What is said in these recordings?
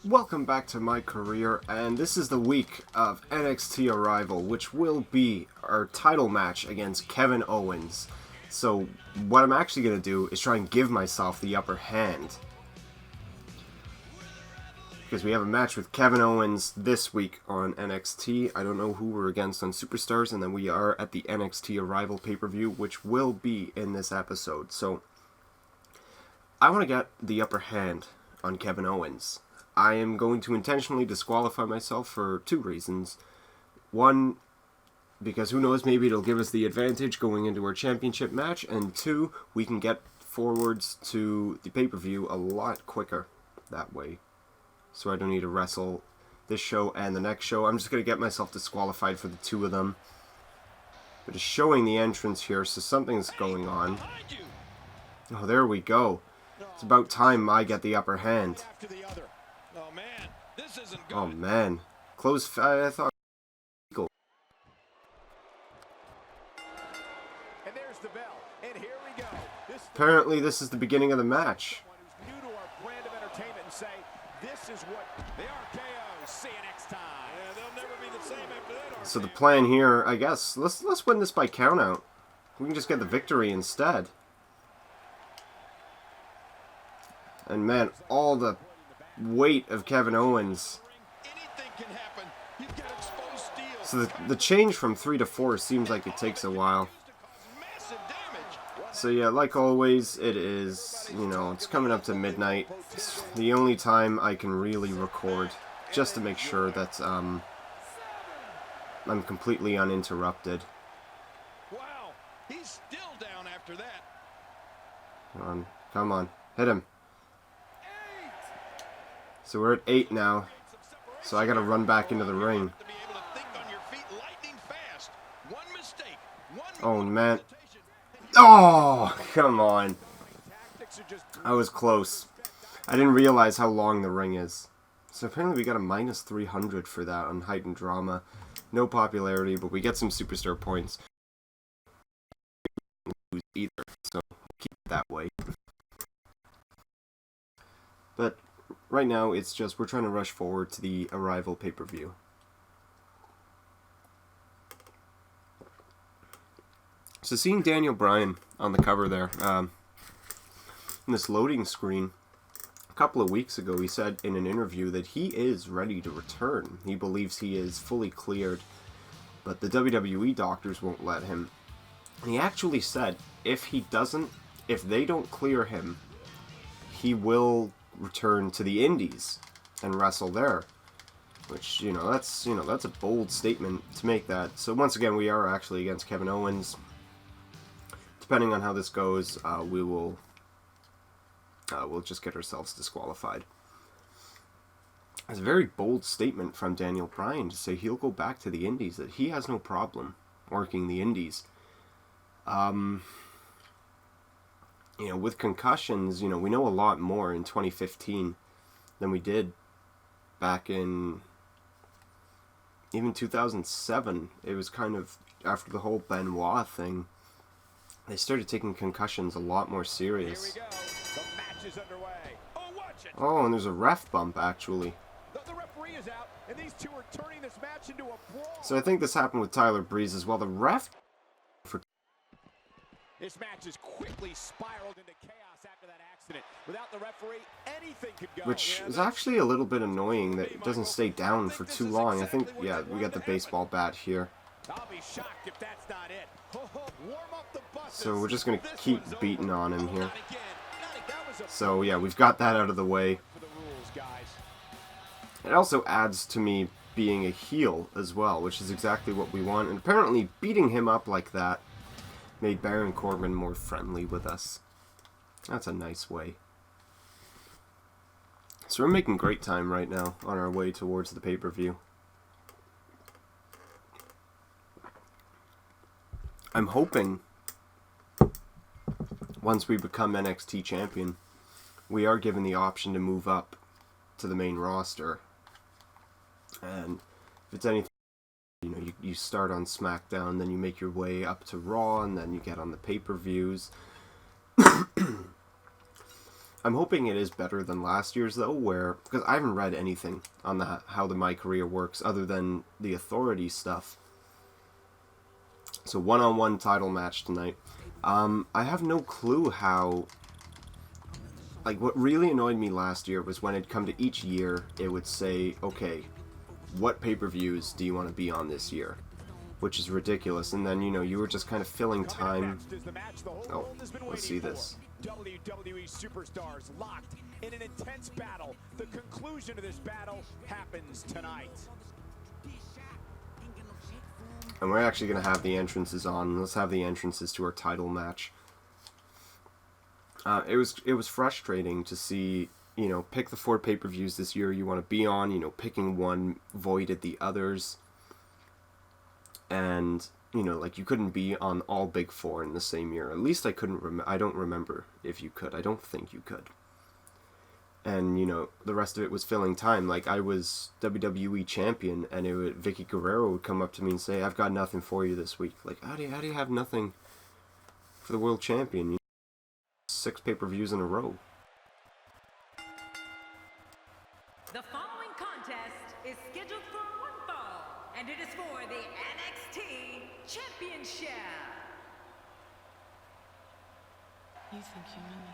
Welcome back to my career, and this is the week of NXT Arrival, which will be our title match against Kevin Owens. So what I'm actually going to do is try and give myself the upper hand, because we have a match with Kevin Owens this week on NXT. I don't know who we're against on Superstars, and then we are at the NXT Arrival pay-per-view, which will be in this episode. So I want to get the upper hand on Kevin Owens. I am going to intentionally disqualify myself for two reasons. One, because who knows, maybe it'll give us the advantage going into our championship match. And two, we can get forwards to the pay-per-view a lot quicker that way. So I don't need to wrestle this show and the next show. I'm just going to get myself disqualified for the two of them. But it's showing the entrance here, so something's going on. Oh, there we go. It's about time I get the upper hand. Oh man, close. I thought. Cool. And there's the bell. And here we go. Apparently, this is the beginning of the match. New to our brand of entertainment and say, this is what the RKO. See you next time. Yeah, they'll never be the same after that. So the plan here, I guess, let's win this by countout. We can just get the victory instead. And man, all the weight of Kevin Owens. So the change from 3 to 4 seems like it takes a while. So yeah, like always, it is, it's coming up to midnight. It's the only time I can really record, just to make sure that I'm completely uninterrupted. Wow, he's still down after that. Come on, hit him. So we're at 8 now. So I gotta run back into the ring. Oh man. Oh, come on. I was close. I didn't realize how long the ring is. So apparently we got a minus 300 for that on Heightened Drama. No popularity, but we get some superstar points. Either, so keep it that way. But right now, it's just we're trying to rush forward to the Arrival pay-per-view. So seeing Daniel Bryan on the cover there, in this loading screen, a couple of weeks ago, he said in an interview that he is ready to return. He believes he is fully cleared, but the WWE doctors won't let him. And he actually said if they don't clear him, he will return to the Indies and wrestle there, which that's a bold statement to make that. So once again, we are actually against Kevin Owens. Depending on how this goes, we'll just get ourselves disqualified. It's a very bold statement from Daniel Bryan to say he'll go back to the Indies, that he has no problem working the Indies. With concussions, we know a lot more in 2015 than we did back in even 2007. It was kind of after the whole Benoit thing. They started taking concussions a lot more serious. Here we go. The match is underway. Oh, watch it. Oh, and there's a ref bump, actually. The referee is out, and these two are turning this match into a brawl. So I think this happened with Tyler Breeze as well. The ref... This match is quickly spiraled into chaos after that accident. Without the referee, anything could go. Which is actually a little bit annoying that it doesn't stay down for too long. I think, yeah, we got the baseball bat here. I'll be shocked if that's not it. Warm up the buses. So we're just going to keep beating on him here. So yeah, we've got that out of the way. It also adds to me being a heel as well, which is exactly what we want. And apparently beating him up like that made Baron Corbin more friendly with us. That's a nice way. So we're making great time right now on our way towards the pay-per-view. I'm hoping once we become NXT Champion, we are given the option to move up to the main roster. And if it's anything, you start on SmackDown, then you make your way up to Raw, and then you get on the pay-per-views. I'm hoping it is better than last year's, though, because I haven't read anything on how the My Career works other than the Authority stuff. So one-on-one title match tonight. I have no clue how... Like, what really annoyed me last year was when it'd come to each year, it would say, okay, what pay-per-views do you want to be on this year? Which is ridiculous. And then, you were just kind of filling time. Oh, let's see this. WWE superstars locked in an intense battle. The conclusion of this battle happens tonight. And we're actually going to have the entrances on. Let's have the entrances to our title match. It was frustrating to see, pick the 4 pay-per-views this year you want to be on, picking one voided the others. And, like, you couldn't be on all big 4 in the same year. At least I couldn't I don't remember if you could. I don't think you could. And, the rest of it was filling time. Like, I was WWE Champion, and Vicky Guerrero would come up to me and say, I've got nothing for you this week. Like, how do you have nothing for the World Champion? 6 pay-per-views in a row. The following contest is scheduled for one fall, and it is for the NXT Championship. You think you know me?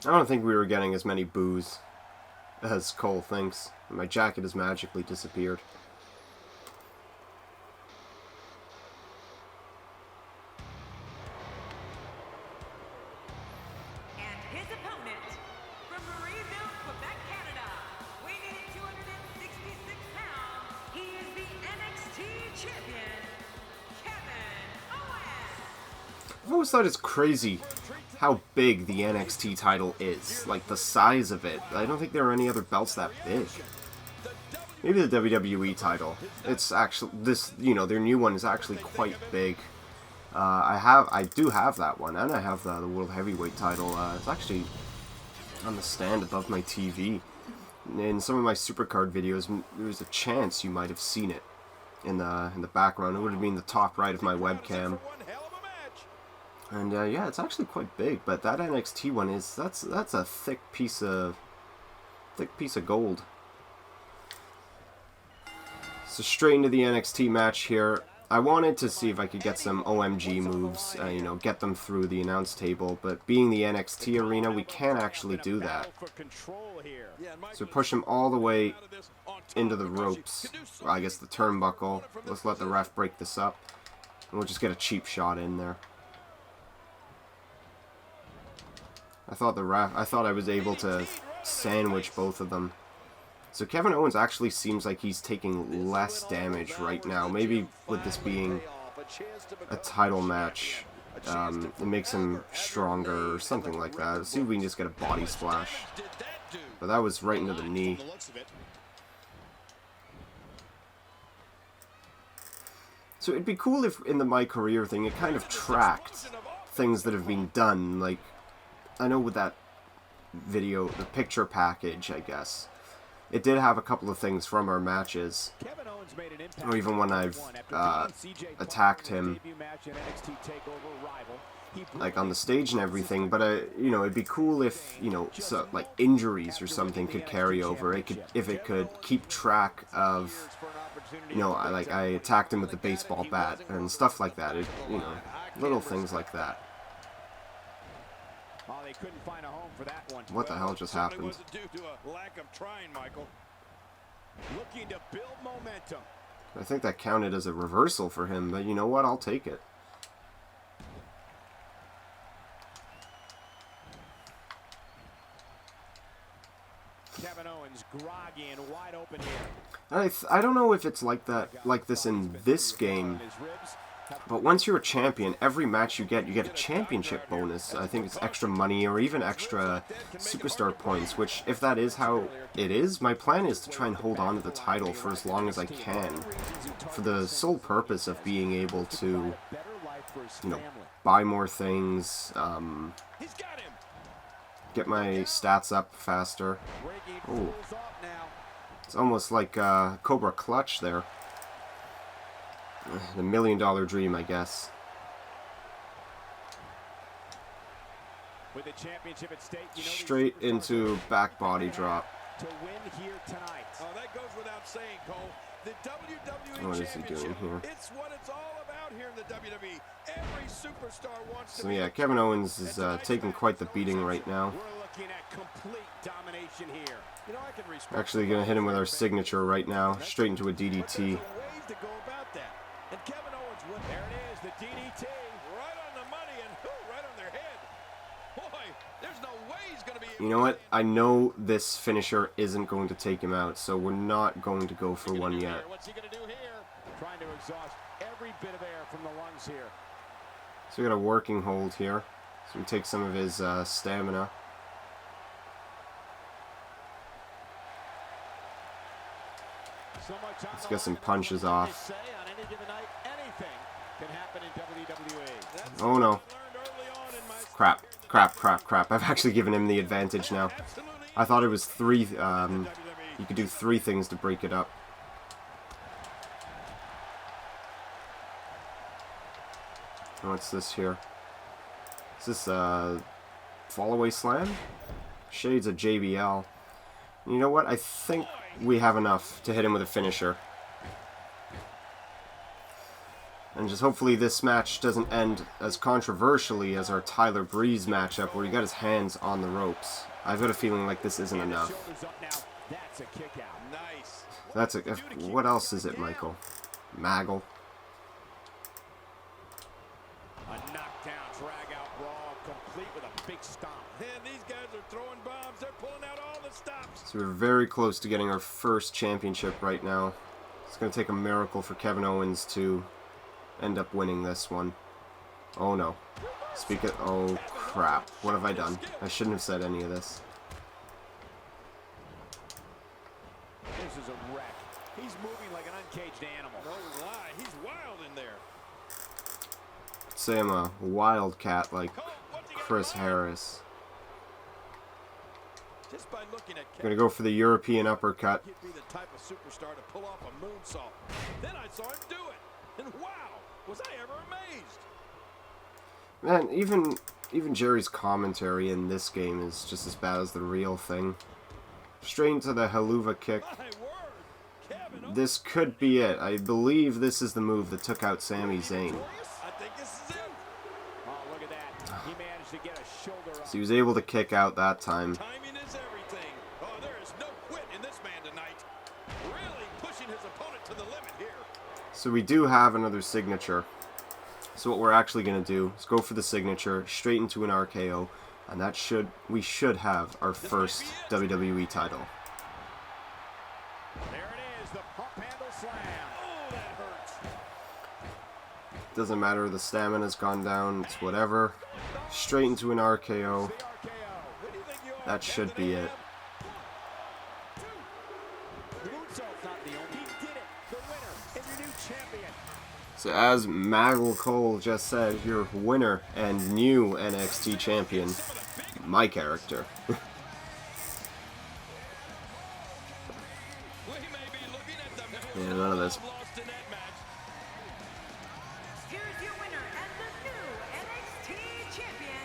I don't think we were getting as many boos as Cole thinks. My jacket has magically disappeared. And his opponent, from Marieville, Quebec, Canada, weighing in at 266 pounds, he is the NXT Champion, Kevin Owens. I've always thought it's crazy how big the NXT title is. Like, the size of it. I don't think there are any other belts that big. Maybe the WWE title. It's actually, their new one is actually quite big. I do have that one, and I have the World Heavyweight title. It's actually on the stand above my TV. In some of my Supercard videos, there was a chance you might have seen it in the background. It would have been the top right of my webcam. And yeah, it's actually quite big, but that NXT one that's a thick piece of gold. So straight into the NXT match here. I wanted to see if I could get some OMG moves, get them through the announce table, but being the NXT arena, we can't actually do that. So push him all the way into the ropes, or I guess the turnbuckle. Let's let the ref break this up, and we'll just get a cheap shot in there. I thought I was able to sandwich both of them. So Kevin Owens actually seems like he's taking less damage right now. Maybe with this being a title match, it makes him stronger or something like that. Let's see if we can just get a body splash. But that was right into the knee. So it'd be cool if in the My Career thing it kind of tracked things that have been done. Like, I know with that video, the picture package, I guess, it did have a couple of things from our matches, or even when I've attacked him, like on the stage and everything. But it'd be cool if so, like injuries or something could carry over. If it could keep track of, I attacked him with the baseball bat and stuff like that. Little things like that. What the hell just happened? looking to build momentum. I think that counted as a reversal for him, but you know what? I'll take it. Kevin Owens groggy and wide open here. I don't know if it's like this in this game, but once you're a champion, every match you get a championship bonus. I think it's extra money or even extra superstar points, which if that is how it is, my plan is to try and hold on to the title for as long as I can, for the sole purpose of being able to, you know, buy more things, get my stats up faster. Ooh. It's almost like Cobra Clutch there. The $1 million dream, I guess. With the championship at stake, you know, straight into back body drop. To win here tonight. Oh, that goes without saying, Cole. The WWE what is he doing here? It's what it's all about here in the WWE. Every superstar wants to. So yeah, Kevin Owens is taking quite the beating right now. We're looking at complete domination here. You know, I can respect. Actually gonna hit him with our signature right now, straight into a DDT. Ways to go about that. And Kevin Owens, there it is, the DDT, right on the money and right on their head. Boy, there's no way he's gonna be. You know what? I know this finisher isn't going to take him out, so we're not going to go for one yet. What's he gonna do here? Trying to exhaust every bit of air from the lungs here. So we got a working hold here. So we take some of his stamina. Let's get some punches off. Oh no. Crap. I've actually given him the advantage now. I thought it was three. You could do 3 things to break it up. What's this here? Is this a fall-away slam? Shades of JBL. You know what? I think we have enough to hit him with a finisher. And just hopefully this match doesn't end as controversially as our Tyler Breeze matchup where he got his hands on the ropes. I've got a feeling like this isn't enough. That's a... What else is it, Michael? Maggle. A knockdown, drag-out brawl, complete with a big stomp. And these guys are throwing bombs. They're pulling out all the stops. So we're very close to getting our first championship right now. It's going to take a miracle for Kevin Owens to end up winning this one. Oh no. Oh crap. What have I done? I shouldn't have said any of this. This is a wreck. He's moving like an uncaged animal. No lie. He's wild in there. I'd say I'm a wildcat like Chris Harris. Just by looking at Gonna go for the European uppercut. He'd be the type of superstar to pull off a moonsault. Then I saw him do it. And wow, was I ever amazed. Man, even Jerry's commentary in this game is just as bad as the real thing. Straight into the haluva kick. This could be it. I believe this is the move that took out Sami Zayn. I think this is it. Oh, look at that. He managed to get a shoulder up. So he was able to kick out that time. Timing is everything. Oh, there is no quit in this man tonight. Really pushing his opponent to the limit here. So we do have another signature. So what we're actually going to do is go for the signature, straight into an RKO, and we should have our first WWE title. There it is, the pump handle slam. Oh, that hurts. Doesn't matter, the stamina's gone down, it's whatever. Straight into an RKO. That should be it. So as Maggle Cole just said, your winner and new NXT Champion, my character. Yeah, none of this. Here's your winner and the new NXT Champion,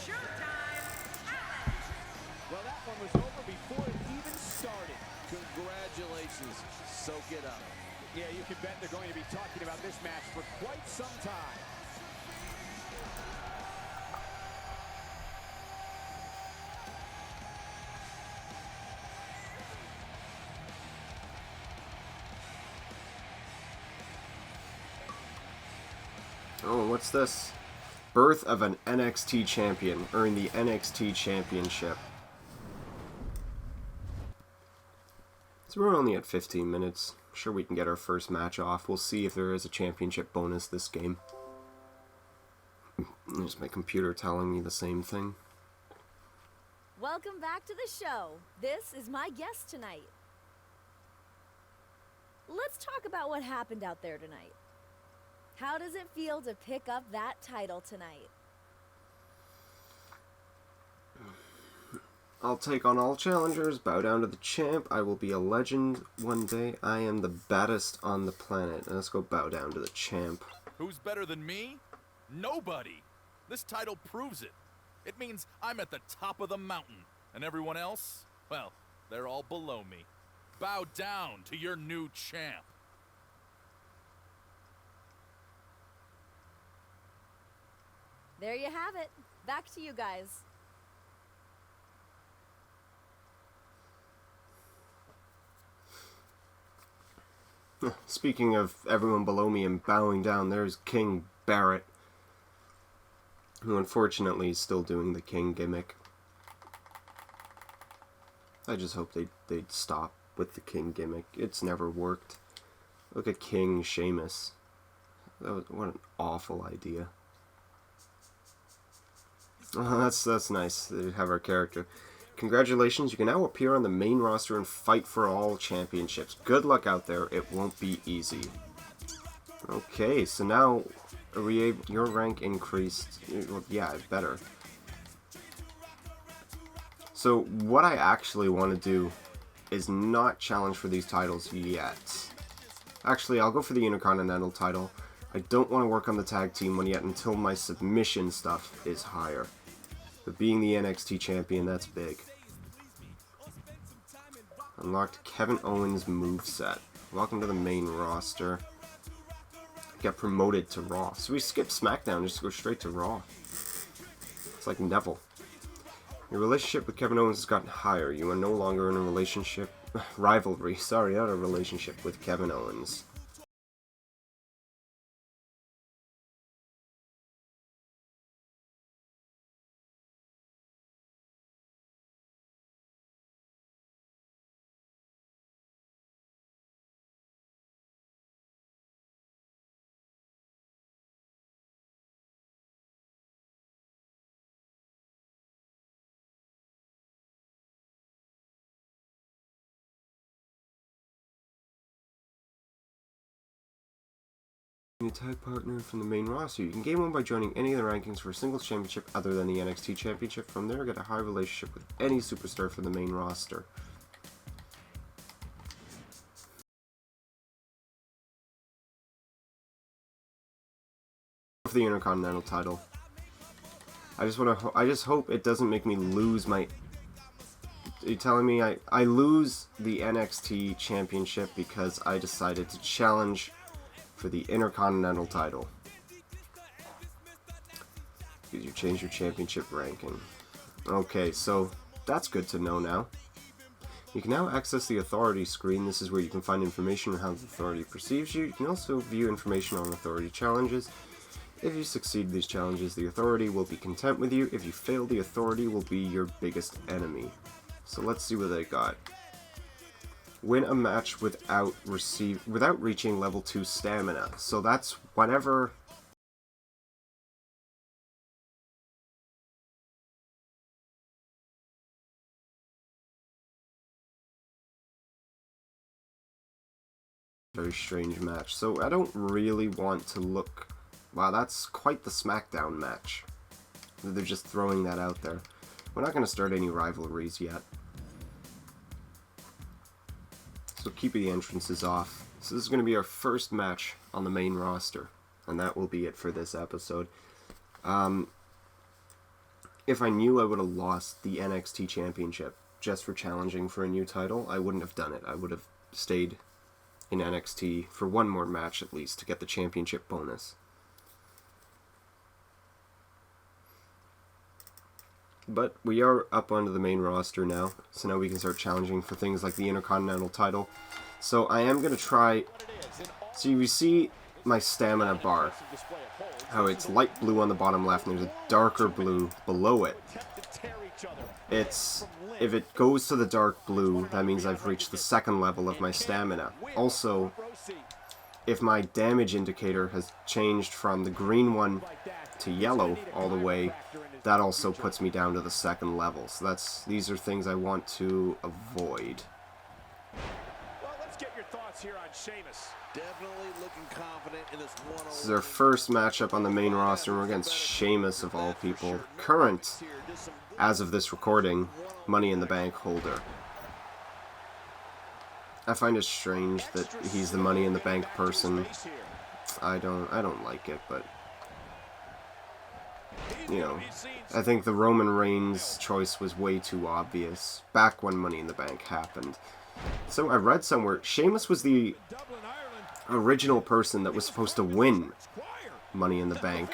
Showtime Alex. Well, that one was over before it even started. Congratulations. Soak it up. Yeah, you can bet they're going to be talking about this match for quite some time. Oh, what's this? Birth of an NXT Champion. Earn the NXT Championship. So we're only at 15 minutes. I'm sure we can get our first match off. We'll see if there is a championship bonus this game. There's my computer telling me the same thing. Welcome back to the show. This is my guest tonight. Let's talk about what happened out there tonight. How does it feel to pick up that title tonight? I'll take on all challengers, bow down to the champ, I will be a legend one day, I am the baddest on the planet. And let's go bow down to the champ. Who's better than me? Nobody. This title proves it. It means I'm at the top of the mountain, and everyone else, well, they're all below me. Bow down to your new champ. There you have it. Back to you guys. Speaking of everyone below me and bowing down, there's King Barrett, who unfortunately is still doing the King gimmick. I just hope they'd stop with the King gimmick. It's never worked. Look at King Sheamus. What an awful idea. Oh, that's nice. They have our character. Congratulations, you can now appear on the main roster and fight for all championships. Good luck out there, it won't be easy. Okay, so now, are we able, your rank increased? Well, yeah, better. So, what I actually want to do is not challenge for these titles yet. Actually, I'll go for the Intercontinental title. I don't want to work on the tag team one yet until my submission stuff is higher. But being the NXT Champion, that's big. Unlocked Kevin Owens moveset. Welcome to the main roster. Get promoted to Raw. So we skip SmackDown, just go straight to Raw. It's like Neville. Your relationship with Kevin Owens has gotten higher. You are no longer in a relationship... rivalry, sorry, not a relationship with Kevin Owens. New tag partner from the main roster. You can gain one by joining any of the rankings for a singles championship other than the NXT Championship. From there, get a high relationship with any superstar from the main roster. For the Intercontinental title, I just hope it doesn't make me lose my. Are you telling me I lose the NXT Championship because I decided to challenge for the Intercontinental title? Because you change your championship ranking. Okay, so that's good to know now. You can now access the Authority screen. This is where you can find information on how the Authority perceives you. You can also view information on Authority challenges. If you succeed these challenges, the Authority will be content with you. If you fail, the Authority will be your biggest enemy. So let's see what they got. Win a match without reaching level 2 stamina. So that's whenever very strange match. So I don't really want to look. Wow, that's quite the SmackDown match. They're just throwing that out there. We're not going to start any rivalries yet. So keep the entrances off. So this is going to be our first match on the main roster. And that will be it for this episode. If I knew I would have lost the NXT Championship just for challenging for a new title, I wouldn't have done it. I would have stayed in NXT for one more match at least to get the championship bonus. But we are up onto the main roster now, so now we can start challenging for things like the Intercontinental title. So I am going to try. So you see, my stamina bar. How it's light blue on the bottom left and there's a darker blue below it. If it goes to the dark blue, that means I've reached the second level of my stamina. Also, if my damage indicator has changed from the green one to yellow all the way, that also puts me down to the second level. So these are things I want to avoid. Well, let's get your thoughts here on Sheamus. Definitely looking confident in this one. This is our first matchup on the main roster, and we're against Sheamus of all people. Current, as of this recording, Money in the Bank holder. I find it strange that he's the Money in the Bank person. I don't like it, but you know, I think the Roman Reigns choice was way too obvious back when Money in the Bank happened. So I read somewhere Sheamus was the original person that was supposed to win Money in the Bank.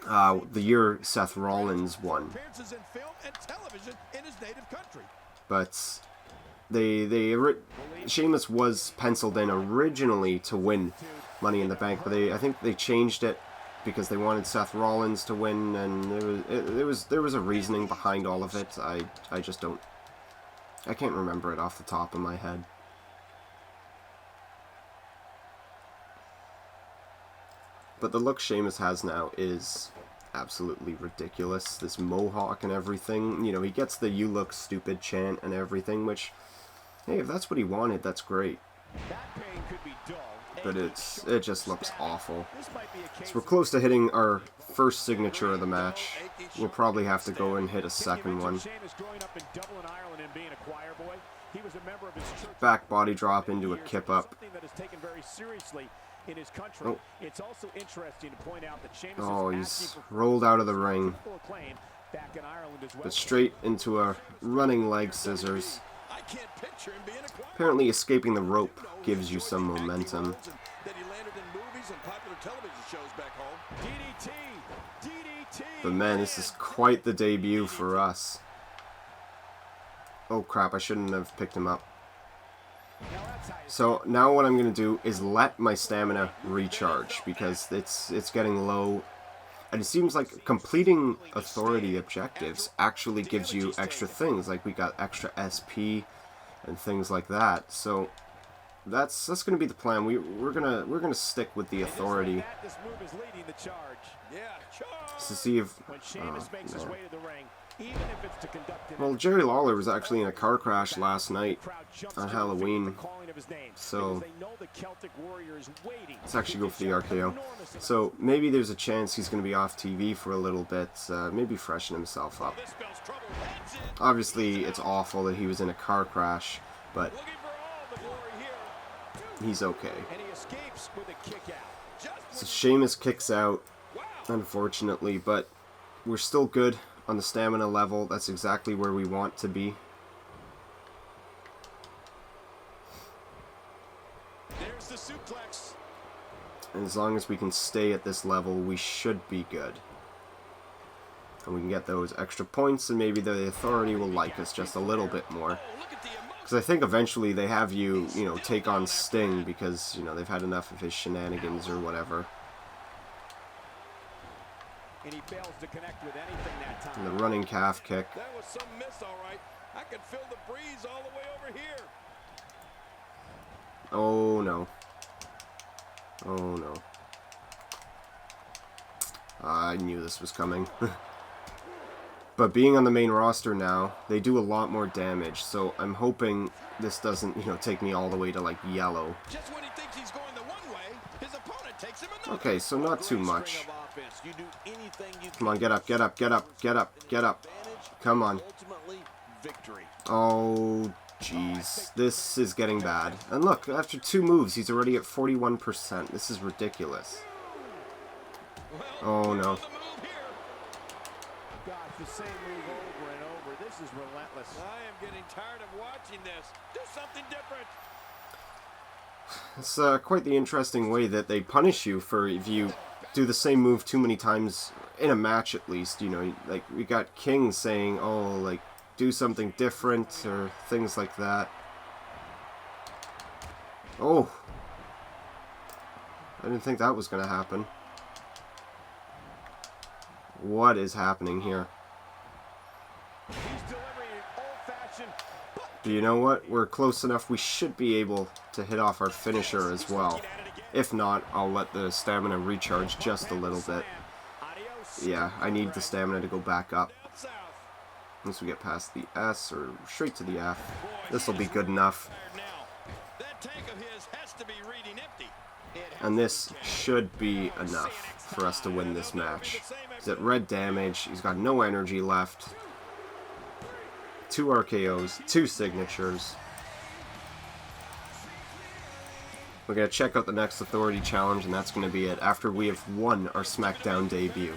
The year Seth Rollins won. But Sheamus was penciled in originally to win Money in the Bank, but I think they changed it because they wanted Seth Rollins to win, and there was a reasoning behind all of it. I just don't. I can't remember it off the top of my head. But the look Sheamus has now is absolutely ridiculous. This mohawk and everything. You know, he gets the "you look stupid" chant and everything, which, hey, if that's what he wanted, that's great. But it just looks awful. So we're close to hitting our first signature of the match. We'll probably have to go and hit a second one. Back body drop into a kip up. Oh. Oh, he's rolled out of the ring. But straight into a running leg scissors. Apparently escaping the rope gives you some momentum. But man, this is quite the debut for us. Oh crap, I shouldn't have picked him up. So now what I'm going to do is let my stamina recharge because it's getting low. And it seems like completing authority objectives actually gives you extra things. Like we got extra SP and things like that. So that's going to be the plan. We're gonna stick with the authority to see if. No. Well, Jerry Lawler was actually in a car crash last night on Halloween, so let's actually go for the RKO. So maybe there's a chance he's going to be off TV for a little bit, maybe freshen himself up. Obviously, it's awful that he was in a car crash, but he's okay. So Sheamus kicks out, unfortunately, but we're still good on the stamina level. That's exactly where we want to be. There's the suplex. And as long as we can stay at this level, we should be good. And we can get those extra points, and maybe the authority will like us just a little bit more. Because I think eventually they have you know, take on Sting because, you know, they've had enough of his shenanigans or whatever. And he fails to connect with anything that time. And the running calf kick. That was some miss, all right. I could feel the breeze all the way over here. Oh no. Oh no. I knew this was coming. But being on the main roster now, they do a lot more damage, so I'm hoping this doesn't, you know, take me all the way to like yellow. Just when he thinks he's going the one way, his opponent takes him another. Okay, so not too much. Come on, get up, get up, get up, get up, get up. Come on. Oh, jeez. This is getting bad. And look, after 2 moves, he's already at 41%. This is ridiculous. Oh, no. Gosh, the same move over and over. This is relentless. I am getting tired of watching this. Do something different. It's quite the interesting way that they punish you for if you do the same move too many times in a match, at least. You know, like we got King saying, oh, like, do something different or things like that. Oh. I didn't think that was going to happen. What is happening here? He's delivering an old-fashioned... But you know what? We're close enough. We should be able to hit off our finisher as well. If not, I'll let the stamina recharge just a little bit. Yeah, I need the stamina to go back up. Once we get past the S or straight to the F, this will be good enough. And this should be enough for us to win this match. He's at red damage, he's got no energy left. 2 RKOs, 2 signatures. We're going to check out the next Authority Challenge, and that's going to be it after we have won our SmackDown debut.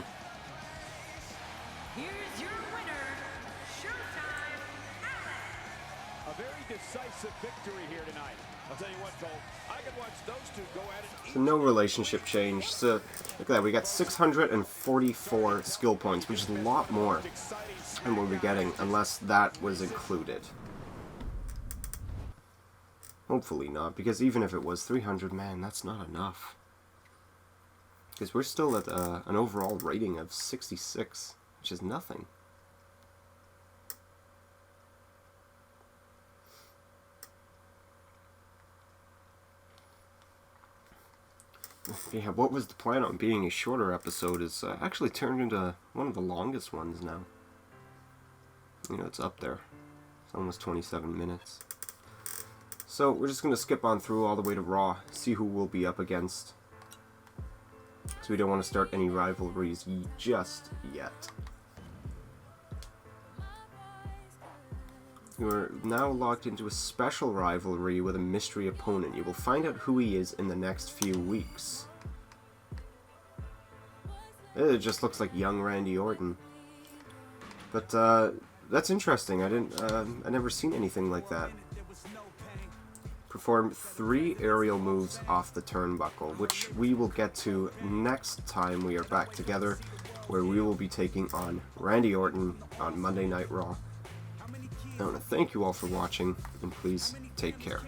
Here's your winner, Showtime Alex. A very decisive victory here tonight. I'll tell you what, Cole, I could watch those two go at it. So no relationship change. So look at that, we got 644 skill points, which is a lot more than what we're getting, unless that was included. Hopefully not, because even if it was 300, man, that's not enough. Because we're still at an overall rating of 66, which is nothing. Yeah, what was the plan on being a shorter episode is actually turned into one of the longest ones now. You know, it's up there. It's almost 27 minutes. So we're just going to skip on through all the way to Raw, see who we'll be up against. So we don't want to start any rivalries just yet. You're now locked into a special rivalry with a mystery opponent. You will find out who he is in the next few weeks. It just looks like young Randy Orton. But that's interesting. I never seen anything like that. Perform 3 aerial moves off the turnbuckle, which we will get to next time we are back together, where we will be taking on Randy Orton on Monday Night Raw. I want to thank you all for watching, and please take care.